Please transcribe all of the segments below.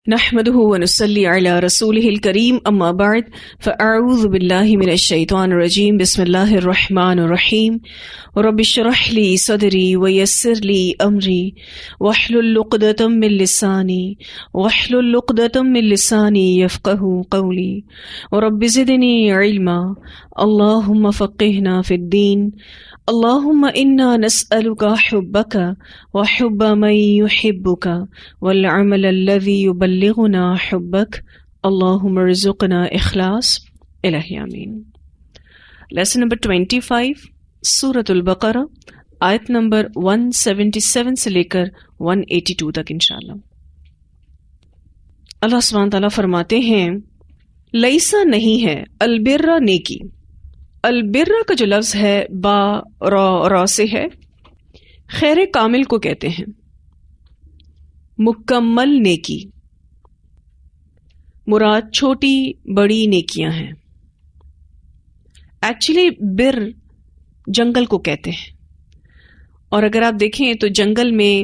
نحمده ونصلي على رسوله الكريم اما بعد فاعوذ بالله من الشيطان الرجيم بسم الله الرحمن الرحيم رب اشرح لي صدري ويسر لي امري واحلل عقدة من لساني يفقهوا قولي ورب زدني علما اللهم فقهنا في الدين اللهم انا نسألك حبك وحب من يحبك والعمل الذي يبلغنا حبك اللهم ارزقنا اخلاص الہی آمین۔ لیسن نمبر 25 سورۃ البقرہ آیت نمبر 177 سے لے کر 182 تک انشاءاللہ۔ اللہ سبحانہ تعالیٰ فرماتے ہیں لیسا نہیں ہے البر نیکی۔ البر کا جو لفظ ہے با را سے ہے، خیر کامل کو کہتے ہیں، مکمل نیکی مراد چھوٹی بڑی نیکیاں ہیں۔ ایکچولی بر جنگل کو کہتے ہیں، اور اگر آپ دیکھیں تو جنگل میں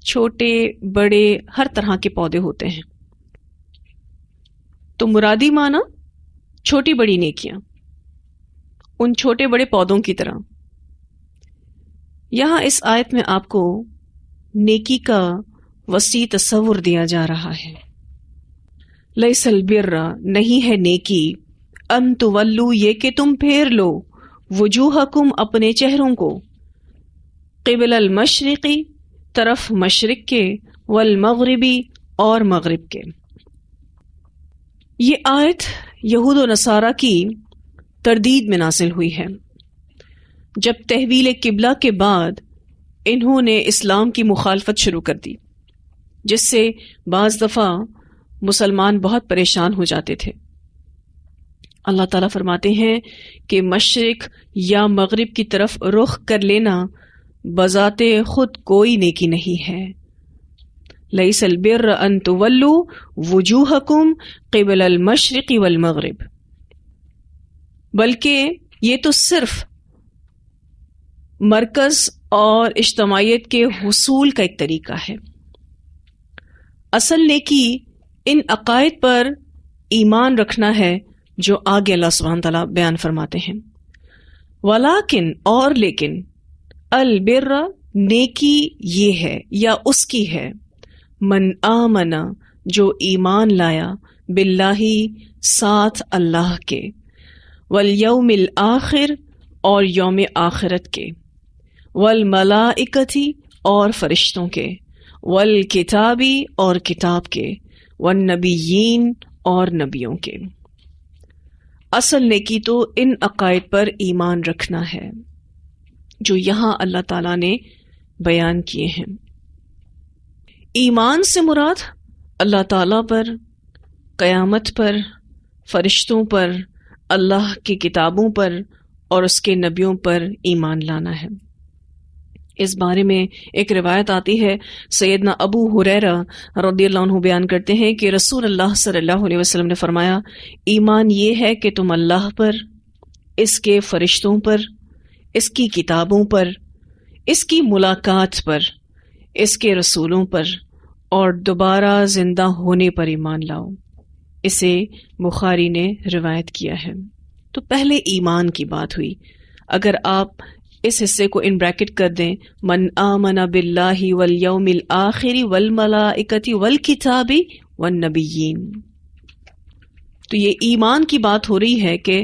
چھوٹے بڑے ہر طرح کے پودے ہوتے ہیں، تو مرادی معنی چھوٹی بڑی نیکیاں ان چھوٹے بڑے پودوں کی طرح۔ یہاں اس آیت میں آپ کو نیکی کا وسیع تصور دیا جا رہا ہے۔ لیس البر نہیں ہے نیکی ان تولو یہ کہ تم پھیر لو وجوہکم اپنے چہروں کو، قبل المشرقی طرف مشرق کے، والمغربی اور مغرب کے۔ یہ آیت یہود و نصارہ کی تردید میں نازل ہوئی ہے، جب تحویل قبلہ کے بعد انہوں نے اسلام کی مخالفت شروع کر دی، جس سے بعض دفعہ مسلمان بہت پریشان ہو جاتے تھے۔ اللہ تعالیٰ فرماتے ہیں کہ مشرق یا مغرب کی طرف رخ کر لینا بذات خود کوئی نیکی نہیں ہے۔ لیس البر ان تولوا وجوہکم قبل المشرق والمغرب، بلکہ یہ تو صرف مرکز اور اجتماعیت کے حصول کا ایک طریقہ ہے۔ اصل نیکی ان عقائد پر ایمان رکھنا ہے جو آگے اللہ سبحانہ تعالیٰ بیان فرماتے ہیں۔ ولیکن اور لیکن البر نیکی یہ ہے یا اس کی ہے، من آمن جو ایمان لایا، باللہ ساتھ اللہ کے، والیوم الآخر اور یوم آخرت کے، والملائکتی اور فرشتوں کے، والکتابی اور کتاب کے، والنبیین اور نبیوں کے۔ اصل نیکی تو ان عقائد پر ایمان رکھنا ہے جو یہاں اللہ تعالیٰ نے بیان کیے ہیں۔ ایمان سے مراد اللہ تعالیٰ پر، قیامت پر، فرشتوں پر، اللہ کی کتابوں پر اور اس کے نبیوں پر ایمان لانا ہے۔ اس بارے میں ایک روایت آتی ہے، سیدنا ابو ہریرہ رضی اللہ عنہ بیان کرتے ہیں کہ رسول اللہ صلی اللہ علیہ وسلم نے فرمایا، ایمان یہ ہے کہ تم اللہ پر، اس کے فرشتوں پر، اس کی کتابوں پر، اس کی ملاقات پر، اس کے رسولوں پر اور دوبارہ زندہ ہونے پر ایمان لاؤ۔ اسے بخاری نے روایت کیا ہے۔ تو پہلے ایمان کی بات ہوئی۔ اگر آپ اس حصے کو ان بریکٹ کر دیں، من آمن باللہ والیوم الآخر والملائکۃ والکتاب والنبیین، تو یہ ایمان کی بات ہو رہی ہے کہ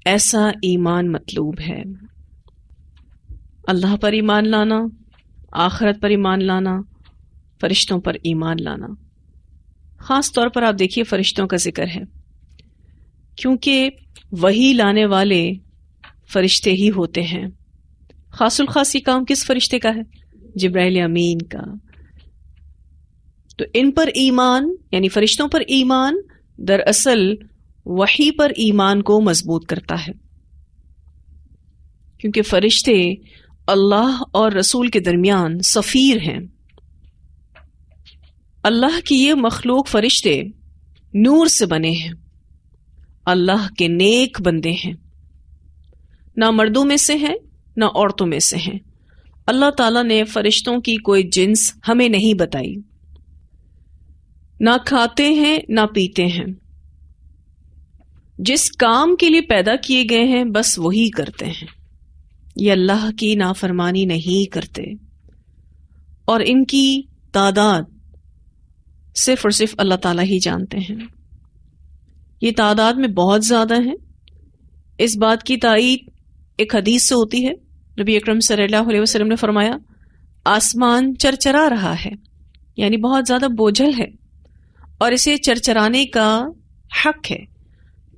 ایسا ایمان مطلوب ہے۔ اللہ پر ایمان لانا، آخرت پر ایمان لانا، فرشتوں پر ایمان لانا۔ خاص طور پر آپ دیکھیے فرشتوں کا ذکر ہے، کیونکہ وحی لانے والے فرشتے ہی ہوتے ہیں۔ خاص الخاص یہ کام کس فرشتے کا ہے؟ جبرائیل امین کا۔ تو ان پر ایمان یعنی فرشتوں پر ایمان دراصل وحی پر ایمان کو مضبوط کرتا ہے، کیونکہ فرشتے اللہ اور رسول کے درمیان سفیر ہیں۔ اللہ کی یہ مخلوق فرشتے نور سے بنے ہیں، اللہ کے نیک بندے ہیں، نہ مردوں میں سے ہیں نہ عورتوں میں سے ہیں۔ اللہ تعالیٰ نے فرشتوں کی کوئی جنس ہمیں نہیں بتائی، نہ کھاتے ہیں نہ پیتے ہیں، جس کام کے لیے پیدا کیے گئے ہیں بس وہی کرتے ہیں، یہ اللہ کی نافرمانی نہیں کرتے، اور ان کی تعداد صرف اور صرف اللہ تعالیٰ ہی جانتے ہیں۔ یہ تعداد میں بہت زیادہ ہیں۔ اس بات کی تائید ایک حدیث سے ہوتی ہے۔ نبی اکرم صلی اللہ علیہ وسلم نے فرمایا آسمان چرچرا رہا ہے، یعنی بہت زیادہ بوجھل ہے، اور اسے چرچرانے کا حق ہے،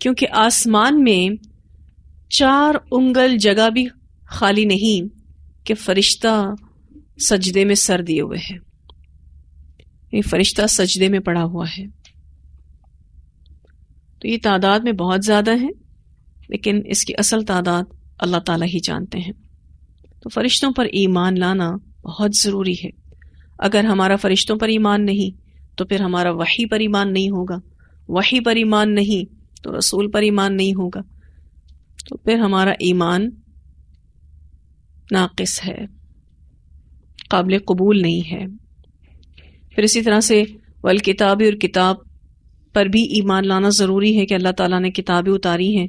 کیونکہ آسمان میں 4 انگل جگہ بھی خالی نہیں کہ فرشتہ سجدے میں سر دیے ہوئے ہے، یہ فرشتہ سجدے میں پڑا ہوا ہے۔ تو یہ تعداد میں بہت زیادہ ہے، لیکن اس کی اصل تعداد اللہ تعالیٰ ہی جانتے ہیں۔ تو فرشتوں پر ایمان لانا بہت ضروری ہے۔ اگر ہمارا فرشتوں پر ایمان نہیں تو پھر ہمارا وحی پر ایمان نہیں ہوگا، وحی پر ایمان نہیں تو رسول پر ایمان نہیں ہوگا، تو پھر ہمارا ایمان ناقص ہے، قابل قبول نہیں ہے۔ پھر اسی طرح سے والکتاب، اور کتاب پر بھی ایمان لانا ضروری ہے کہ اللہ تعالیٰ نے کتابیں اتاری ہیں،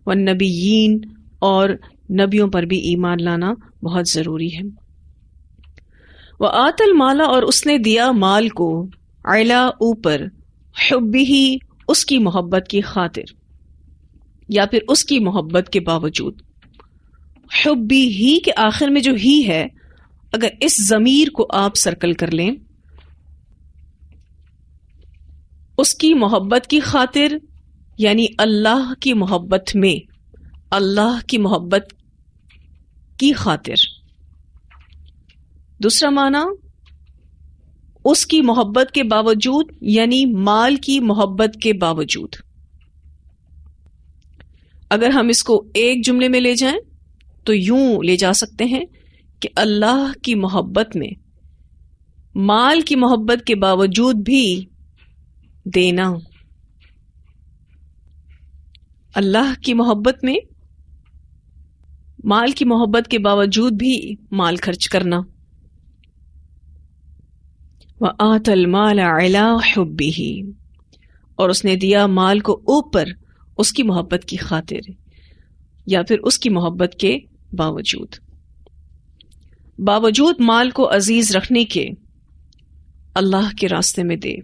والنبیین، اور نبیوں پر بھی ایمان لانا بہت ضروری ہے۔ وآت المال، اور اس نے دیا مال کو، علا اوپر، حبہ اس کی محبت کی خاطر، یا پھر اس کی محبت کے باوجود۔ حبی ہی کے آخر میں جو ہی ہے، اگر اس ضمیر کو آپ سرکل کر لیں، اس کی محبت کی خاطر یعنی اللہ کی محبت میں، اللہ کی محبت کی خاطر۔ دوسرا معنی اس کی محبت کے باوجود، یعنی مال کی محبت کے باوجود۔ اگر ہم اس کو ایک جملے میں لے جائیں تو یوں لے جا سکتے ہیں کہ اللہ کی محبت میں مال کی محبت کے باوجود بھی دینا، اللہ کی محبت میں مال کی محبت کے باوجود بھی مال خرچ کرنا۔ وآت المال علی حبہ، اور اس نے دیا مال کو اوپر اس کی محبت کی خاطر، یا پھر اس کی محبت کے باوجود۔ باوجود مال کو عزیز رکھنے کے اللہ کے راستے میں دے،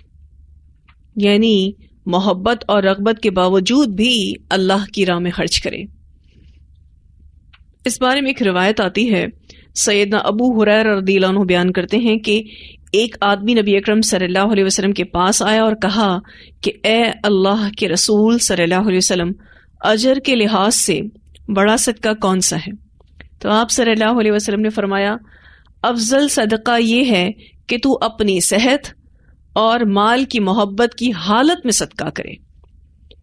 یعنی محبت اور رغبت کے باوجود بھی اللہ کی راہ میں خرچ کرے۔ اس بارے میں ایک روایت آتی ہے، سیدنا ابو ہریرہ رضی اللہ عنہ بیان کرتے ہیں کہ ایک آدمی نبی اکرم صلی اللہ علیہ وسلم کے پاس آیا اور کہا کہ اے اللہ کے رسول صلی اللہ علیہ وسلم، اجر کے لحاظ سے بڑا صدقہ کون سا ہے؟ تو آپ صلی اللہ علیہ وسلم نے فرمایا افضل صدقہ یہ ہے کہ تو اپنی صحت اور مال کی محبت کی حالت میں صدقہ کرے،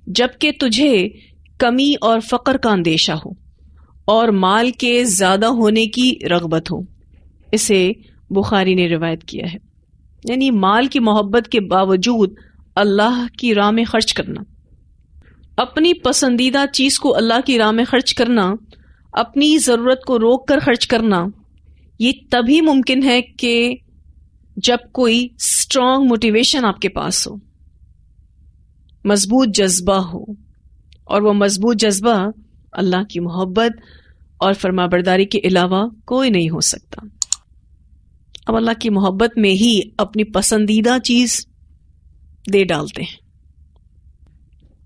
جبکہ تجھے کمی اور فقر کا اندیشہ ہو اور مال کے زیادہ ہونے کی رغبت ہو۔ اسے بخاری نے روایت کیا ہے۔ یعنی مال کی محبت کے باوجود اللہ کی راہ میں خرچ کرنا، اپنی پسندیدہ چیز کو اللہ کی راہ میں خرچ کرنا، اپنی ضرورت کو روک کر خرچ کرنا، یہ تبھی ممکن ہے کہ جب کوئی اسٹرانگ موٹیویشن آپ کے پاس ہو، مضبوط جذبہ ہو، اور وہ مضبوط جذبہ اللہ کی محبت اور فرمانبرداری کے علاوہ کوئی نہیں ہو سکتا۔ اب اللہ کی محبت میں ہی اپنی پسندیدہ چیز دے ڈالتے ہیں۔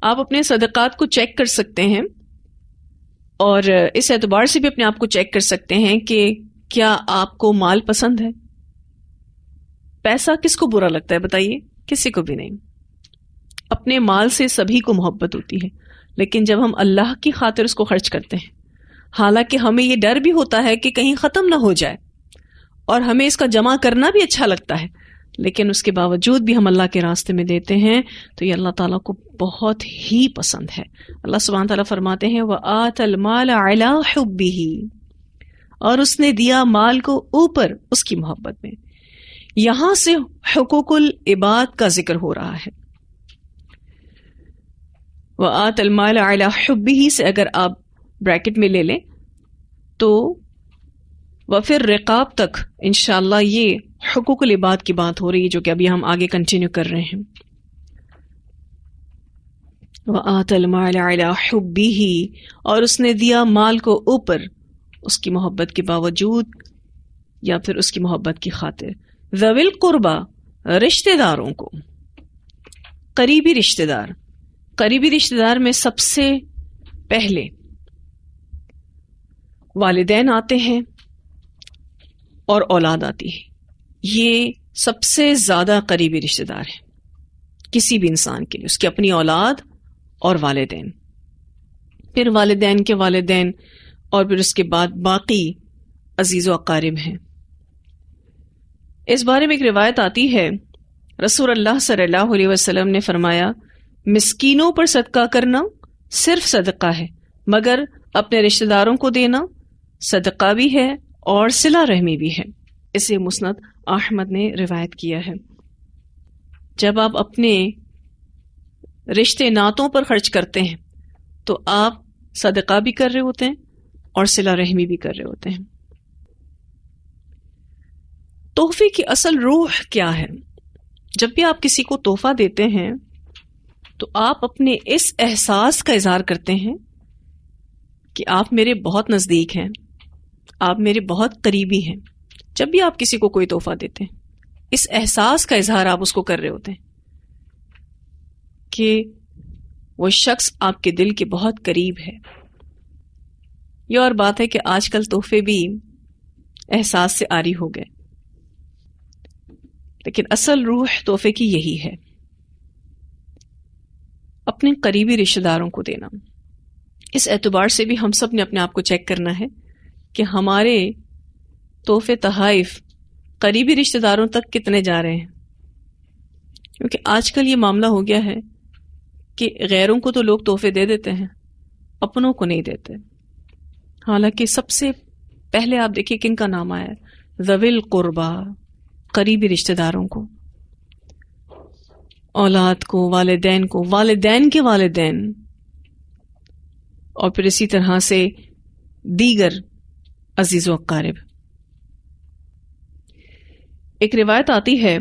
آپ اپنے صدقات کو چیک کر سکتے ہیں، اور اس اعتبار سے بھی اپنے آپ کو چیک کر سکتے ہیں کہ کیا آپ کو مال پسند ہے؟ پیسہ کس کو برا لگتا ہے بتائیے؟ کسی کو بھی نہیں۔ اپنے مال سے سبھی کو محبت ہوتی ہے، لیکن جب ہم اللہ کی خاطر اس کو خرچ کرتے ہیں، حالانکہ ہمیں یہ ڈر بھی ہوتا ہے کہ کہیں ختم نہ ہو جائے، اور ہمیں اس کا جمع کرنا بھی اچھا لگتا ہے، لیکن اس کے باوجود بھی ہم اللہ کے راستے میں دیتے ہیں، تو یہ اللہ تعالیٰ کو بہت ہی پسند ہے۔ اللہ سبحانہ تعالیٰ فرماتے ہیں وَآتَ الْمَالَ عَلَىٰ حُبِّهِ، اور اس نے دیا مال کو اوپر اس کی محبت میں۔ یہاں سے حقوق العباد کا ذکر ہو رہا ہے۔ وَآتَ الْمَالَ عَلَىٰ حُبِّهِ سے اگر آپ بریکٹ میں لے لیں تو وفر رقاب تک انشاءاللہ یہ حقوق العباد کی بات ہو رہی ہے جو کہ ابھی ہم آگے کنٹینیو کر رہے ہیں. وَآتَى الْمَالَ عَلَى حُبِّهِ اور اس نے دیا مال کو اوپر اس کی محبت کے باوجود یا پھر اس کی محبت کی خاطر. ذوی القربا رشتہ داروں کو، قریبی رشتہ دار. قریبی رشتہ دار میں سب سے پہلے والدین آتے ہیں اور اولاد آتی ہے. یہ سب سے زیادہ قریبی رشتہ دار ہے کسی بھی انسان کے لیے، اس کی اپنی اولاد اور والدین، پھر والدین کے والدین، اور پھر اس کے بعد باقی عزیز و اقارب ہیں. اس بارے میں ایک روایت آتی ہے، رسول اللہ صلی اللہ علیہ وسلم نے فرمایا مسکینوں پر صدقہ کرنا صرف صدقہ ہے، مگر اپنے رشتہ داروں کو دینا صدقہ بھی ہے اور صلہ رحمی بھی ہے. اسے مسند احمد نے روایت کیا ہے. جب آپ اپنے رشتے ناتوں پر خرچ کرتے ہیں تو آپ صدقہ بھی کر رہے ہوتے ہیں اور صلہ رحمی بھی کر رہے ہوتے ہیں. تحفے کی اصل روح کیا ہے؟ جب بھی آپ کسی کو تحفہ دیتے ہیں تو آپ اپنے اس احساس کا اظہار کرتے ہیں کہ آپ میرے بہت نزدیک ہیں، آپ میرے بہت قریبی ہیں. جب بھی آپ کسی کو کوئی تحفہ دیتے ہیں اس احساس کا اظہار آپ اس کو کر رہے ہوتے ہیں کہ وہ شخص آپ کے دل کے بہت قریب ہے. یہ اور بات ہے کہ آج کل تحفے بھی احساس سے عاری ہو گئے، لیکن اصل روح تحفے کی یہی ہے، اپنے قریبی رشتہ داروں کو دینا. اس اعتبار سے بھی ہم سب نے اپنے آپ کو چیک کرنا ہے کہ ہمارے تحفے تحائف قریبی رشتہ داروں تک کتنے جا رہے ہیں. کیونکہ آج کل یہ معاملہ ہو گیا ہے کہ غیروں کو تو لوگ تحفے دے دیتے ہیں، اپنوں کو نہیں دیتے. حالانکہ سب سے پہلے آپ دیکھیں کن کا نام آیا ہے، ذوی القربا، قریبی رشتہ داروں کو، اولاد کو، والدین کو، والدین کے والدین، اور پھر اسی طرح سے دیگر عزیز و اقارب. ایک روایت آتی ہے،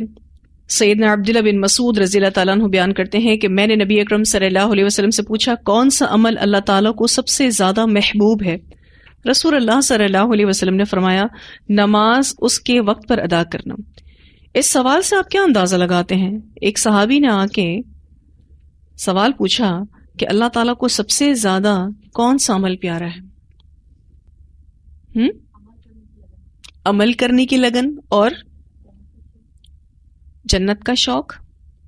سیدنا عبداللہ بن مسعود رضی اللہ تعالیٰ عنہ بیان کرتے ہیں کہ میں نے نبی اکرم صلی اللہ علیہ وسلم سے پوچھا کون سا عمل اللہ تعالیٰ کو سب سے زیادہ محبوب ہے؟ رسول اللہ صلی اللہ علیہ وسلم نے فرمایا نماز اس کے وقت پر ادا کرنا. اس سوال سے آپ کیا اندازہ لگاتے ہیں؟ ایک صحابی نے آ کے سوال پوچھا کہ اللہ تعالیٰ کو سب سے زیادہ کون سا عمل پیارا ہے؟ عمل کرنے کی لگن اور جنت کا شوق.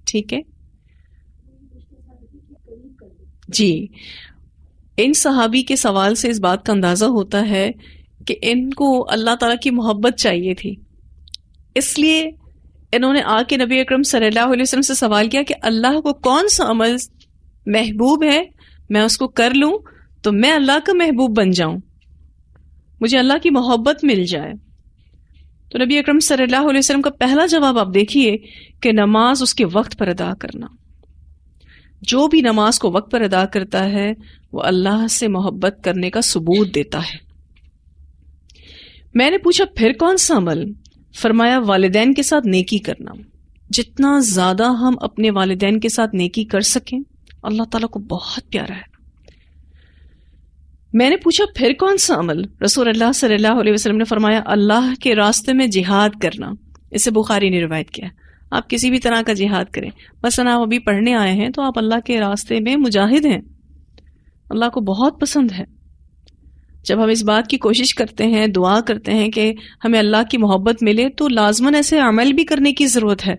ٹھیک ہے جی. ان صحابی کے سوال سے اس بات کا اندازہ ہوتا ہے کہ ان کو اللہ تعالیٰ کی محبت چاہیے تھی، اس لیے انہوں نے آ کے نبی اکرم صلی اللہ علیہ وسلم سے سوال کیا کہ اللہ کو کون سا عمل محبوب ہے، میں اس کو کر لوں تو میں اللہ کا محبوب بن جاؤں، مجھے اللہ کی محبت مل جائے. تو نبی اکرم صلی اللہ علیہ وسلم کا پہلا جواب آپ دیکھیے کہ نماز اس کے وقت پر ادا کرنا. جو بھی نماز کو وقت پر ادا کرتا ہے وہ اللہ سے محبت کرنے کا ثبوت دیتا ہے. میں نے پوچھا پھر کون سا عمل؟ فرمایا والدین کے ساتھ نیکی کرنا. جتنا زیادہ ہم اپنے والدین کے ساتھ نیکی کر سکیں اللہ تعالیٰ کو بہت پیارا ہے. میں نے پوچھا پھر کون سا عمل؟ رسول اللہ صلی اللہ علیہ وسلم نے فرمایا اللہ کے راستے میں جہاد کرنا. اسے بخاری نے روایت کیا. آپ کسی بھی طرح کا جہاد کریں، مثلا آپ ابھی پڑھنے آئے ہیں تو آپ اللہ کے راستے میں مجاہد ہیں، اللہ کو بہت پسند ہے. جب ہم اس بات کی کوشش کرتے ہیں، دعا کرتے ہیں کہ ہمیں اللہ کی محبت ملے، تو لازماً ایسے عمل بھی کرنے کی ضرورت ہے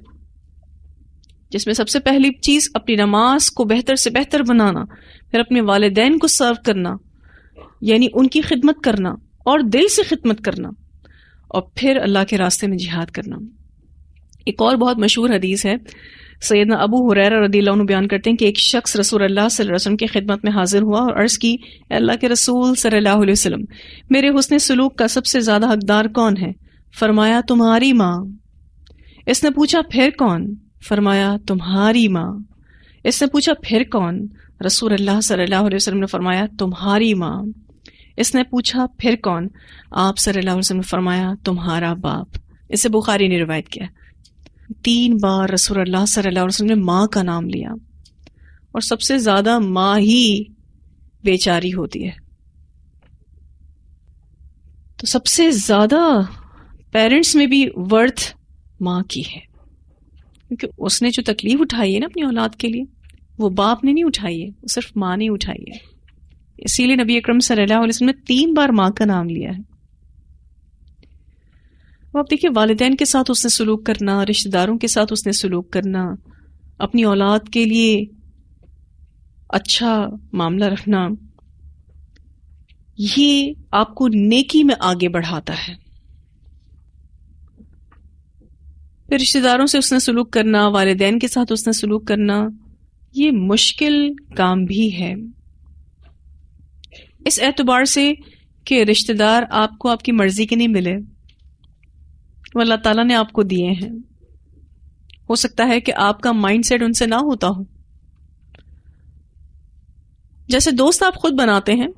جس میں سب سے پہلی چیز اپنی نماز کو بہتر سے بہتر بنانا، پھر اپنے والدین کو سرو کرنا یعنی ان کی خدمت کرنا اور دل سے خدمت کرنا، اور پھر اللہ کے راستے میں جہاد کرنا. ایک اور بہت مشہور حدیث ہے، سیدنا ابو ہریرہ رضی اللہ عنہ بیان کرتے ہیں کہ ایک شخص رسول اللہ صلی اللہ علیہ وسلم کی خدمت میں حاضر ہوا اور عرض کی اے اللہ کے رسول صلی اللہ علیہ وسلم، میرے حسن سلوک کا سب سے زیادہ حقدار کون ہے؟ فرمایا تمہاری ماں. اس نے پوچھا پھر کون؟ فرمایا تمہاری ماں. اس نے پوچھا پھر کون؟ رسول اللہ صلی اللہ علیہ وسلم نے فرمایا تمہاری ماں. اس نے پوچھا پھر کون؟ آپ صلی اللہ علیہ وسلم نے فرمایا تمہارا باپ. اسے بخاری نے روایت کیا. 3 بار رسول اللہ صلی اللہ علیہ وسلم نے ماں کا نام لیا، اور سب سے زیادہ ماں ہی بیچاری ہوتی ہے. تو سب سے زیادہ پیرنٹس میں بھی ورتھ ماں کی ہے، کیونکہ اس نے جو تکلیف اٹھائی ہے نا اپنی اولاد کے لیے، وہ باپ نے نہیں اٹھائی ہے، وہ صرف ماں نے اٹھائی ہے. اسی لیے نبی اکرم صلی اللہ علیہ وسلم نے 3 بار ماں کا نام لیا ہے. آپ دیکھیے، والدین کے ساتھ اس نے سلوک کرنا، رشتہ داروں کے ساتھ اس نے سلوک کرنا، اپنی اولاد کے لیے اچھا معاملہ رکھنا، یہ آپ کو نیکی میں آگے بڑھاتا ہے. پھر رشتہ داروں سے اس نے سلوک کرنا، والدین کے ساتھ اس نے سلوک کرنا، یہ مشکل کام بھی ہے، اس اعتبار سے کہ رشتہ دار آپ کو آپ کی مرضی کے نہیں ملے، وہ اللہ تعالیٰ نے آپ کو دیے ہیں. ہو سکتا ہے کہ آپ کا مائنڈ سیٹ ان سے نہ ہوتا ہو. جیسے دوست آپ خود بناتے ہیں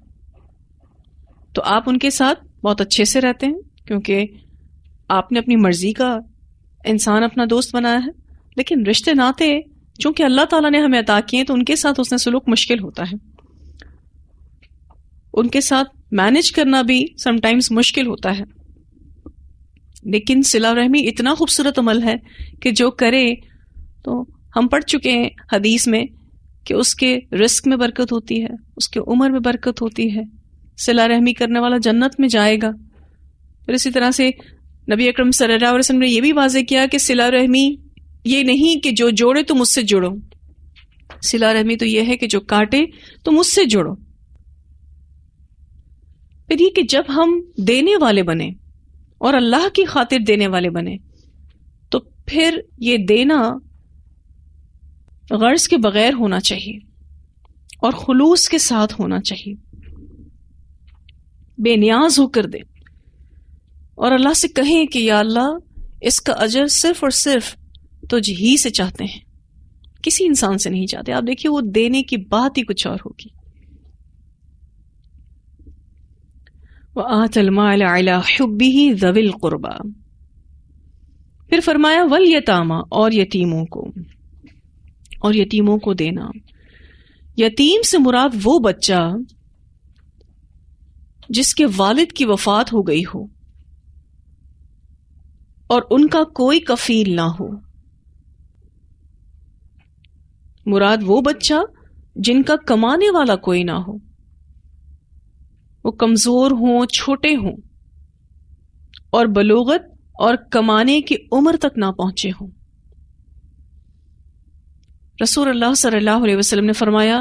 تو آپ ان کے ساتھ بہت اچھے سے رہتے ہیں، کیونکہ آپ نے اپنی مرضی کا انسان اپنا دوست بنایا ہے. لیکن رشتے ناتے چونکہ اللہ تعالیٰ نے ہمیں عطا کیے تو ان کے ساتھ اس نے سلوک مشکل ہوتا ہے، ان کے ساتھ مینج کرنا بھی سم ٹائمز مشکل ہوتا ہے. لیکن صلہ رحمی اتنا خوبصورت عمل ہے کہ جو کرے، تو ہم پڑھ چکے ہیں حدیث میں کہ اس کے رزق میں برکت ہوتی ہے، اس کے عمر میں برکت ہوتی ہے، صلہ رحمی کرنے والا جنت میں جائے گا. پھر اسی طرح سے نبی اکرم صلی اللہ علیہ وسلم نے یہ بھی واضح کیا کہ صلہ رحمی یہ نہیں کہ جو جوڑے تو مجھ سے جڑو، صلہ رحمی تو یہ ہے کہ جو کاٹے تو مجھ سے جڑو. پھر یہ کہ جب ہم دینے والے بنے اور اللہ کی خاطر دینے والے بنے تو پھر یہ دینا غرض کے بغیر ہونا چاہیے اور خلوص کے ساتھ ہونا چاہیے، بے نیاز ہو کر دے، اور اللہ سے کہیں کہ یا اللہ اس کا اجر صرف اور صرف تجھ ہی سے چاہتے ہیں، کسی انسان سے نہیں چاہتے. آپ دیکھیے وہ دینے کی بات ہی کچھ اور ہوگی. وَآتَ الْمَالَ عَلَى حُبِّهِ ذَوِي الْقُرْبَى، پھر فرمایا وَالْيَتَامَى، اور یتیموں کو دینا. یتیم سے مراد وہ بچہ جس کے والد کی وفات ہو گئی ہو اور ان کا کوئی کفیل نہ ہو. مراد وہ بچہ جن کا کمانے والا کوئی نہ ہو، وہ کمزور ہوں، چھوٹے ہوں اور بلوغت اور کمانے کی عمر تک نہ پہنچے ہوں. رسول اللہ صلی اللہ علیہ وسلم نے فرمایا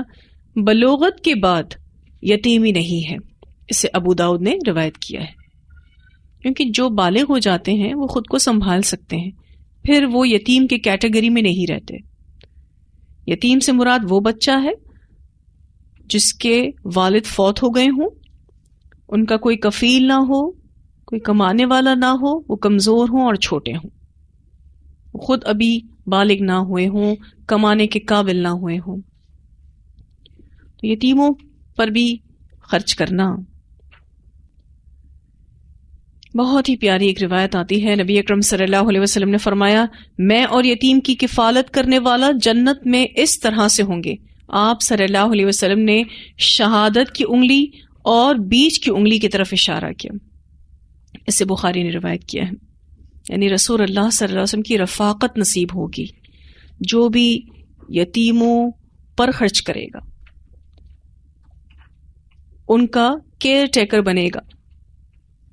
بلوغت کے بعد یتیمی نہیں ہے. اسے ابو داؤد نے روایت کیا ہے، کیونکہ جو بالغ ہو جاتے ہیں وہ خود کو سنبھال سکتے ہیں، پھر وہ یتیم کے کیٹیگری میں نہیں رہتے. یتیم سے مراد وہ بچہ ہے جس کے والد فوت ہو گئے ہوں، ان کا کوئی کفیل نہ ہو، کوئی کمانے والا نہ ہو، وہ کمزور ہوں اور چھوٹے ہوں، خود ابھی بالغ نہ ہوئے ہوں، کمانے کے قابل نہ ہوئے ہوں. تو یتیموں پر بھی خرچ کرنا. بہت ہی پیاری ایک روایت آتی ہے، نبی اکرم صلی اللہ علیہ وسلم نے فرمایا میں اور یتیم کی کفالت کرنے والا جنت میں اس طرح سے ہوں گے. آپ صلی اللہ علیہ وسلم نے شہادت کی انگلی اور بیچ کی انگلی کی طرف اشارہ کیا. اسے بخاری نے روایت کیا ہے. یعنی رسول اللہ صلی اللہ علیہ وسلم کی رفاقت نصیب ہوگی جو بھی یتیموں پر خرچ کرے گا، ان کا کیئر ٹیکر بنے گا.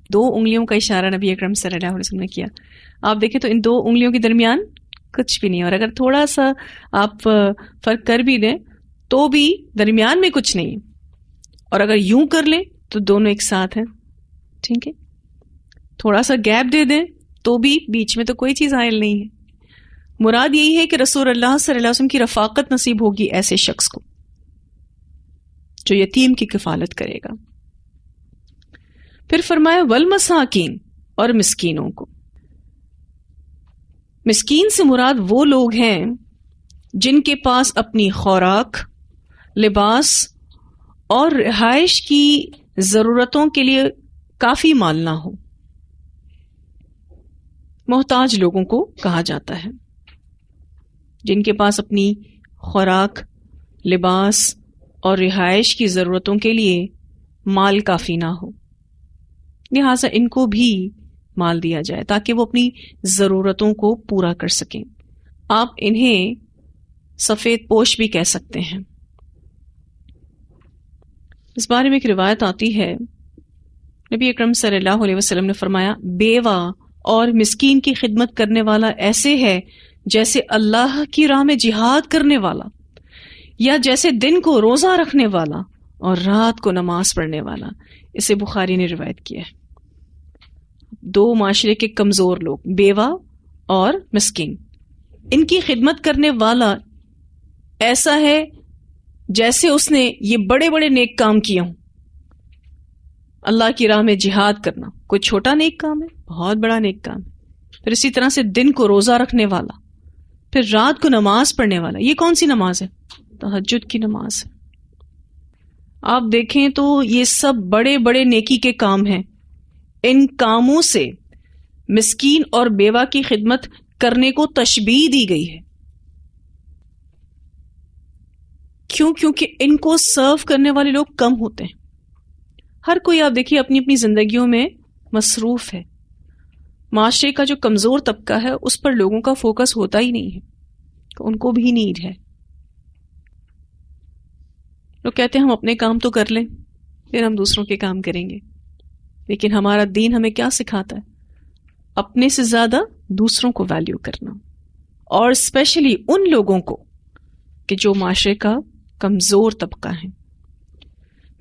2 انگلیوں کا اشارہ نبی اکرم صلی اللہ علیہ وسلم نے کیا. آپ دیکھیں تو ان 2 انگلیوں کے درمیان کچھ بھی نہیں، اور اگر تھوڑا سا آپ فرق کر بھی دیں تو بھی درمیان میں کچھ نہیں، اور اگر یوں کر لیں تو دونوں ایک ساتھ ہیں. ٹھیک ہے، تھوڑا سا گیپ دے دیں تو بھی بیچ میں تو کوئی چیز حائل نہیں ہے. مراد یہی ہے کہ رسول اللہ صلی اللہ علیہ وسلم کی رفاقت نصیب ہوگی ایسے شخص کو جو یتیم کی کفالت کرے گا. پھر فرمایا والمساکین، اور مسکینوں کو. مسکین سے مراد وہ لوگ ہیں جن کے پاس اپنی خوراک، لباس اور رہائش کی ضرورتوں کے لیے کافی مال نہ ہو. محتاج لوگوں کو کہا جاتا ہے، جن کے پاس اپنی خوراک، لباس اور رہائش کی ضرورتوں کے لیے مال کافی نہ ہو، لہٰذا ان کو بھی مال دیا جائے تاکہ وہ اپنی ضرورتوں کو پورا کر سکیں۔ آپ انہیں سفید پوش بھی کہہ سکتے ہیں۔ اس بارے میں ایک روایت آتی ہے، نبی اکرم صلی اللہ علیہ وسلم نے فرمایا، بیوہ اور مسکین کی خدمت کرنے والا ایسے ہے جیسے اللہ کی راہ میں جہاد کرنے والا، یا جیسے دن کو روزہ رکھنے والا اور رات کو نماز پڑھنے والا۔ اسے بخاری نے روایت کیا ہے۔ دو معاشرے کے کمزور لوگ، بیوہ اور مسکین، ان کی خدمت کرنے والا ایسا ہے جیسے اس نے یہ بڑے بڑے نیک کام کیے ہوں۔ اللہ کی راہ میں جہاد کرنا کوئی چھوٹا نیک کام ہے، بہت بڑا نیک کام ہے۔ پھر اسی طرح سے دن کو روزہ رکھنے والا، پھر رات کو نماز پڑھنے والا۔ یہ کون سی نماز ہے؟ تہجد کی نماز ہے۔ آپ دیکھیں تو یہ سب بڑے بڑے نیکی کے کام ہیں۔ ان کاموں سے مسکین اور بیوہ کی خدمت کرنے کو تشبیہ دی گئی ہے۔ کیوں؟ کیونکہ ان کو سرو کرنے والے لوگ کم ہوتے ہیں۔ ہر کوئی آپ دیکھیے اپنی اپنی زندگیوں میں مصروف ہے۔ معاشرے کا جو کمزور طبقہ ہے اس پر لوگوں کا فوکس ہوتا ہی نہیں ہے، ان کو بھی نیڈ ہے۔ لوگ کہتے ہیں ہم اپنے کام تو کر لیں، پھر ہم دوسروں کے کام کریں گے، لیکن ہمارا دین ہمیں کیا سکھاتا ہے؟ اپنے سے زیادہ دوسروں کو ویلیو کرنا، اور اسپیشلی ان لوگوں کو کہ جو معاشرے کا کمزور طبقہ ہے۔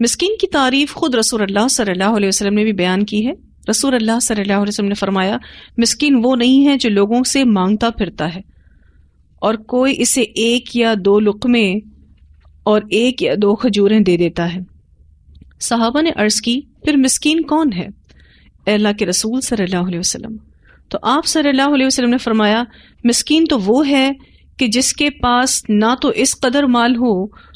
مسکین کی تعریف خود رسول اللہ صلی اللہ علیہ وسلم نے بھی بیان کی ہے۔ رسول اللہ صلی اللہ علیہ وسلم نے فرمایا، مسکین وہ نہیں ہے جو لوگوں سے مانگتا پھرتا ہے اور کوئی اسے ایک یا دو لقمے اور ایک یا دو کھجوریں دے دیتا ہے۔ صحابہ نے عرض کی، پھر مسکین کون ہے اے اللہ کے رسول صلی اللہ علیہ وسلم؟ تو آپ صلی اللہ علیہ وسلم نے فرمایا، مسکین تو وہ ہے کہ جس کے پاس نہ تو اس قدر مال ہو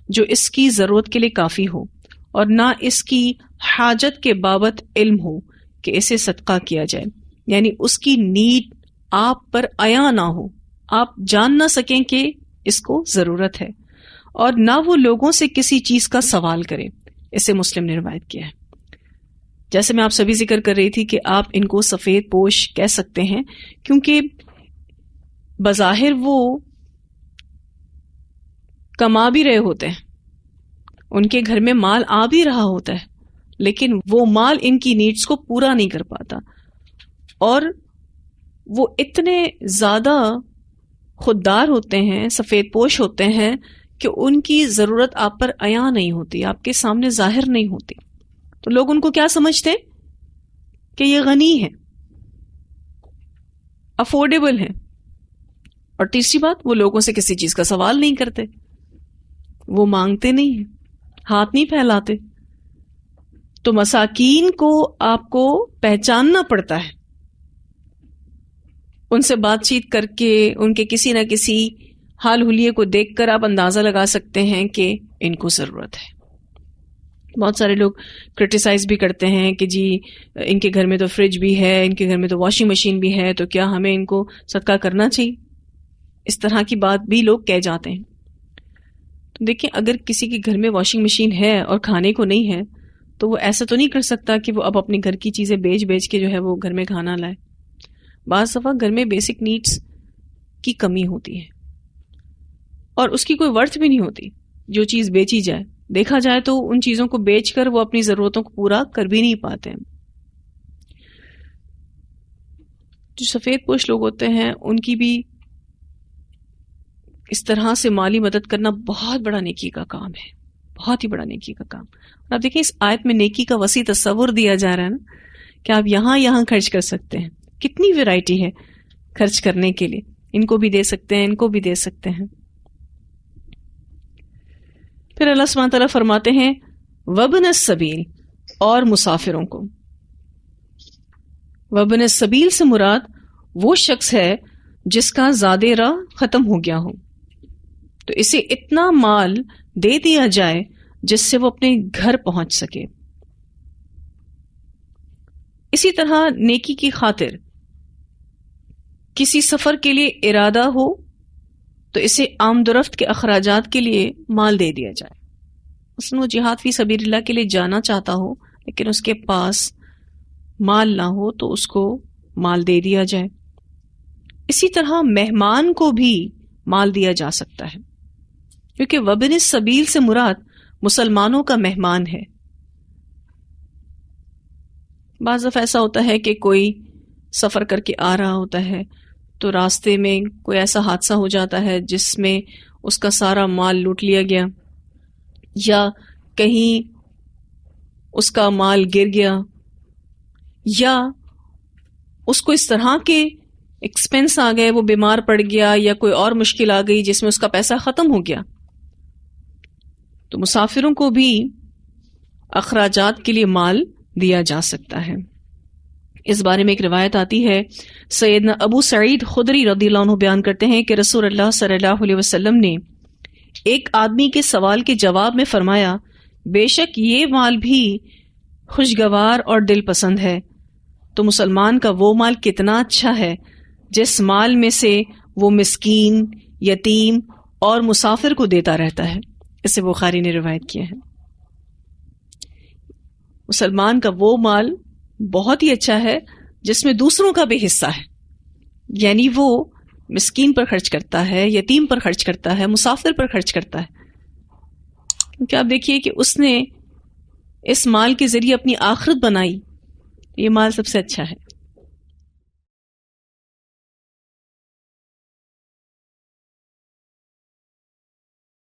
جو اس کی ضرورت کے لیے کافی ہو، اور نہ اس کی حاجت کے بابت علم ہو کہ اسے صدقہ کیا جائے، یعنی اس کی نیڈ آپ پر عیاں نہ ہو، آپ جان نہ سکیں کہ اس کو ضرورت ہے، اور نہ وہ لوگوں سے کسی چیز کا سوال کرے۔ اسے مسلم نے روایت کیا ہے۔ جیسے میں آپ سبھی ذکر کر رہی تھی کہ آپ ان کو سفید پوش کہہ سکتے ہیں، کیونکہ بظاہر وہ کما بھی رہے ہوتے ہیں، ان کے گھر میں مال آ بھی رہا ہوتا ہے، لیکن وہ مال ان کی نیڈز کو پورا نہیں کر پاتا، اور وہ اتنے زیادہ خوددار ہوتے ہیں، سفید پوش ہوتے ہیں کہ ان کی ضرورت آپ پر عیاں نہیں ہوتی، آپ کے سامنے ظاہر نہیں ہوتی، تو لوگ ان کو کیا سمجھتے کہ یہ غنی ہے، افورڈیبل ہے۔ اور تیسری بات، وہ لوگوں سے کسی چیز کا سوال نہیں کرتے، وہ مانگتے نہیں ہیں، ہاتھ نہیں پھیلاتے۔ تو مساکین کو آپ کو پہچاننا پڑتا ہے، ان سے بات چیت کر کے، ان کے کسی نہ کسی حال حلیے کو دیکھ کر آپ اندازہ لگا سکتے ہیں کہ ان کو ضرورت ہے۔ بہت سارے لوگ کرٹیسائز بھی کرتے ہیں کہ جی ان کے گھر میں تو فریج بھی ہے، ان کے گھر میں تو واشنگ مشین بھی ہے، تو کیا ہمیں ان کو صدقہ کرنا چاہیے؟ اس طرح کی بات بھی لوگ کہہ جاتے ہیں۔ تو دیکھیں، اگر کسی کے گھر میں واشنگ مشین ہے اور کھانے کو نہیں ہے تو وہ ایسا تو نہیں کر سکتا کہ وہ اب اپنے گھر کی چیزیں بیچ کے جو ہے وہ گھر میں کھانا لائے۔ بعض دفعہ گھر میں بیسک نیڈز کی کمی ہوتی ہے اور اس کی کوئی ورتھ بھی نہیں ہوتی، جو چیز بیچی جائے، دیکھا جائے تو ان چیزوں کو بیچ کر وہ اپنی ضرورتوں کو پورا کر بھی نہیں پاتے ہیں۔ جو سفید پوش لوگ ہوتے ہیں ان کی بھی اس طرح سے مالی مدد کرنا بہت بڑا نیکی کا کام ہے، بہت ہی بڑا نیکی کا کام۔ اور آپ دیکھیں اس آیت میں نیکی کا وسیع تصور دیا جا رہا ہے نا، کہ آپ یہاں خرچ کر سکتے ہیں، کتنی ویرائٹی ہے خرچ کرنے کے لیے، ان کو بھی دے سکتے ہیں، ان کو بھی دے سکتے ہیں۔ پھر اللہ سبحانہ تعالیٰ فرماتے ہیں وابن السبیل، اور مسافروں کو۔ وابن السبیل سے مراد وہ شخص ہے جس کا زاد راہ ختم ہو گیا ہو، تو اسے اتنا مال دے دیا جائے جس سے وہ اپنے گھر پہنچ سکے۔ اسی طرح نیکی کی خاطر کسی سفر کے لیے ارادہ ہو تو اسے آمد و رفت کے اخراجات کے لیے مال دے دیا جائے. مثلا وہ جہاد فی سبیل اللہ کے لیے جانا چاہتا ہو لیکن اس کے پاس مال نہ ہو تو اس کو مال دے دیا جائے. اسی طرح مہمان کو بھی مال دیا جا سکتا ہے، کیونکہ وابن السبیل سے مراد مسلمانوں کا مہمان ہے. بعض دفعہ ایسا ہوتا ہے کہ کوئی سفر کر کے آ رہا ہوتا ہے تو راستے میں کوئی ایسا حادثہ ہو جاتا ہے جس میں اس کا سارا مال لوٹ لیا گیا، یا کہیں اس کا مال گر گیا، یا اس کو اس طرح کے ایکسپنس آ گئے، وہ بیمار پڑ گیا یا کوئی اور مشکل آ گئی جس میں اس کا پیسہ ختم ہو گیا. تو مسافروں کو بھی اخراجات کے لیے مال دیا جا سکتا ہے. اس بارے میں ایک روایت آتی ہے، سیدنا ابو سعید خدری رضی اللہ عنہ بیان کرتے ہیں کہ رسول اللہ صلی اللہ علیہ وسلم نے ایک آدمی کے سوال کے جواب میں فرمایا، بے شک یہ مال بھی خوشگوار اور دل پسند ہے، تو مسلمان کا وہ مال کتنا اچھا ہے جس مال میں سے وہ مسکین، یتیم اور مسافر کو دیتا رہتا ہے. اسے بخاری نے روایت کیا ہے. مسلمان کا وہ مال بہت ہی اچھا ہے جس میں دوسروں کا بھی حصہ ہے، یعنی وہ مسکین پر خرچ کرتا ہے، یتیم پر خرچ کرتا ہے، مسافر پر خرچ کرتا ہے. کیونکہ آپ دیکھیے کہ اس نے اس مال کے ذریعے اپنی آخرت بنائی، یہ مال سب سے اچھا ہے.